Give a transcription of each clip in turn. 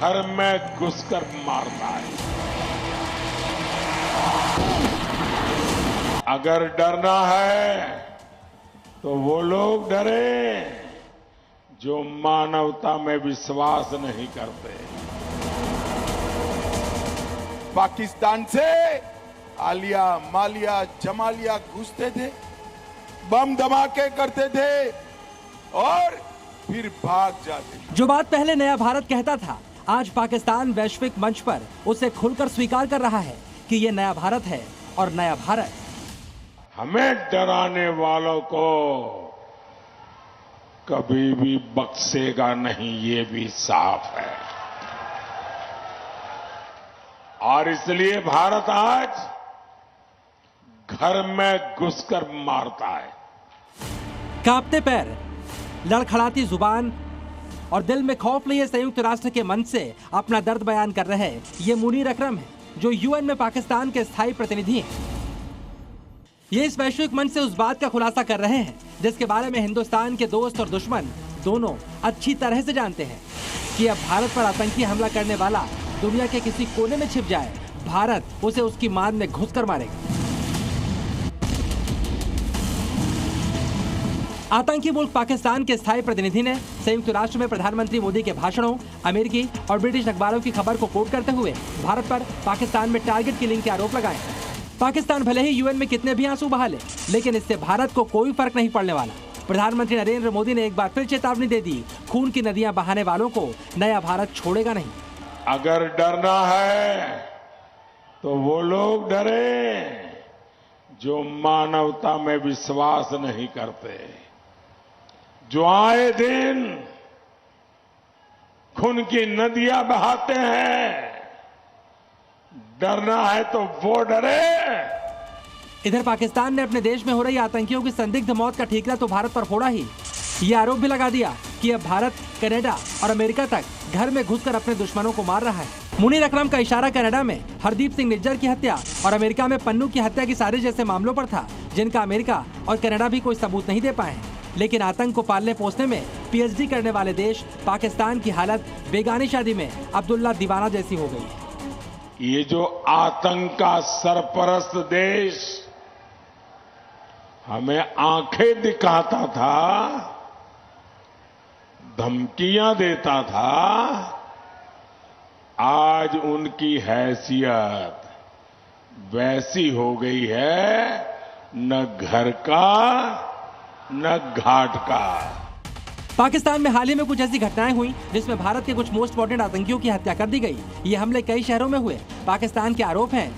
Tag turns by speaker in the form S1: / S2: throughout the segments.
S1: घर में घुसकर मारता है। अगर डरना है तो वो लोग डरे जो मानवता में विश्वास नहीं करते।
S2: पाकिस्तान से आलिया, मालिया, जमालिया घुसते थे, बम धमाके करते थे और फिर भाग जाते।
S3: जो बात पहले नया भारत कहता था, आज पाकिस्तान वैश्विक मंच पर उसे खुलकर स्वीकार कर रहा है कि ये नया भारत है और नया भारत
S1: हमें डराने वालों को कभी भी बख्शेगा नहीं, ये भी साफ है। और इसलिए भारत आज घर में घुसकर मारता है।
S3: कांपते पैर, लड़खड़ाती जुबान और दिल में खौफ लिए संयुक्त राष्ट्र के मंच से अपना दर्द बयान कर रहे ये मुनीर अकरम हैं, जो यूएन में पाकिस्तान के स्थायी प्रतिनिधि हैं। ये इस वैश्विक मंच से उस बात का खुलासा कर रहे हैं जिसके बारे में हिंदुस्तान के दोस्त और दुश्मन दोनों अच्छी तरह से जानते हैं कि अब भारत पर आतंकी हमला करने वाला दुनिया के किसी कोने में छिप जाए, भारत उसे उसकी मान में घुसकर मारेगा। आतंकी मुल्क पाकिस्तान के स्थायी प्रतिनिधि ने संयुक्त राष्ट्र में प्रधानमंत्री मोदी के भाषणों, अमेरिकी और ब्रिटिश अखबारों की खबर को कोट करते हुए भारत पर पाकिस्तान में टारगेट किलिंग के आरोप लगाए। पाकिस्तान भले ही यूएन में कितने भी आंसू बहा ले, लेकिन इससे भारत को कोई फर्क नहीं पड़ने वाला। प्रधानमंत्री नरेंद्र मोदी ने एक बार फिर चेतावनी दे दी, खून की नदियां बहाने वालों को नया भारत छोड़ेगा नहीं।
S1: अगर डरना है तो वो लोग डरे जो मानवता में विश्वास नहीं करते, जो आए दिन खून की नदियां बहाते हैं। डरना है तो वो डरे।
S3: इधर पाकिस्तान ने अपने देश में हो रही आतंकियों की संदिग्ध मौत का ठीकरा तो भारत पर फोड़ा ही, ये आरोप भी लगा दिया कि अब भारत कनाडा और अमेरिका तक घर में घुसकर अपने दुश्मनों को मार रहा है। मुनीर अकरम का इशारा कनाडा में हरदीप सिंह निज्जर की हत्या और अमेरिका में पन्नू की हत्या की साजिश जैसे मामलों पर था, जिनका अमेरिका और कनाडा भी कोई सबूत नहीं दे पाए हैं। लेकिन आतंक को पालने पोसने में पीएचडी करने वाले देश पाकिस्तान की हालत बेगानी शादी में अब्दुल्ला दीवाना जैसी हो गई है।
S1: ये जो आतंक का सरपरस्त देश हमें आंखें दिखाता था, धमकियां देता था, आज उनकी हैसियत वैसी हो गई है, न घर का न घाट का।
S3: पाकिस्तान में हाल ही में कुछ ऐसी घटनाएं हुई जिसमें भारत के कुछ मोस्ट वांटेड आतंकियों की हत्या कर दी गई। ये हमले कई शहरों में हुए। पाकिस्तान के आरोप हैं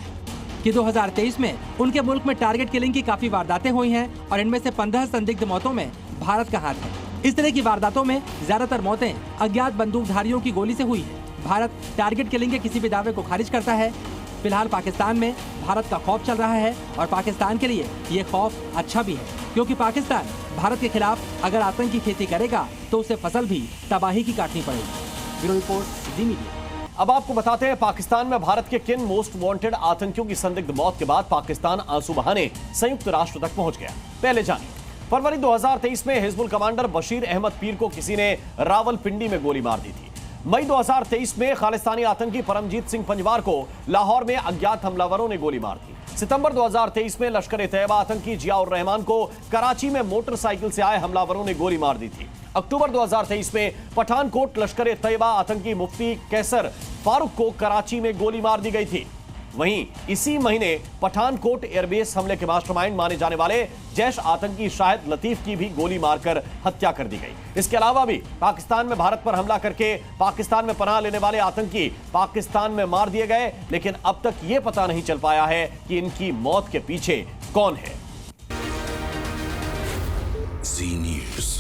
S3: कि 2023 में उनके मुल्क में टारगेट किलिंग की काफी वारदातें हुई हैं और इनमें से 15 संदिग्ध मौतों में भारत का हाथ है। इस तरह की वारदातों में ज्यादातर मौतें अज्ञात बंदूकधारियों की गोली से हुई है। भारत टारगेट किलिंग के किसी भी दावे को खारिज करता है। फिलहाल पाकिस्तान में भारत का खौफ चल रहा है और पाकिस्तान के लिए ये खौफ अच्छा भी है, क्योंकि पाकिस्तान भारत के खिलाफ अगर आतंक की खेती करेगा तो उसे फसल भी तबाही की काटनी पड़ेगी। ब्यूरो रिपोर्ट, जी मीडिया।
S4: अब आपको बताते हैं पाकिस्तान में भारत के किन मोस्ट वांटेड आतंकियों की संदिग्ध मौत के बाद पाकिस्तान आंसू बहाने संयुक्त राष्ट्र तक पहुंच गया। पहले जानिए, फरवरी 2023 में हिजबुल कमांडर बशीर अहमद पीर को किसी ने रावलपिंडी में गोली मार दी थी। मई 2023 में खालिस्तानी आतंकी परमजीत सिंह पंजवार को लाहौर में अज्ञात हमलावरों ने गोली मार दी। सितंबर 2023 में लश्कर-ए-तैयबा आतंकी जियाउर रहमान को कराची में मोटरसाइकिल से आए हमलावरों ने गोली मार दी थी। अक्टूबर 2023 में पठानकोट लश्कर-ए-तैयबा आतंकी मुफ्ती कैसर फारूक को कराची में गोली मार दी गई थी। वहीं इसी महीने पठानकोट एयरबेस हमले के मास्टरमाइंड माने जाने वाले जैश आतंकी शाहिद लतीफ की भी गोली मारकर हत्या कर दी गई। इसके अलावा भी पाकिस्तान में भारत पर हमला करके पाकिस्तान में पनाह लेने वाले आतंकी पाकिस्तान में मार दिए गए, लेकिन अब तक यह पता नहीं चल पाया है कि इनकी मौत के पीछे कौन है।
S5: जी न्यूज़।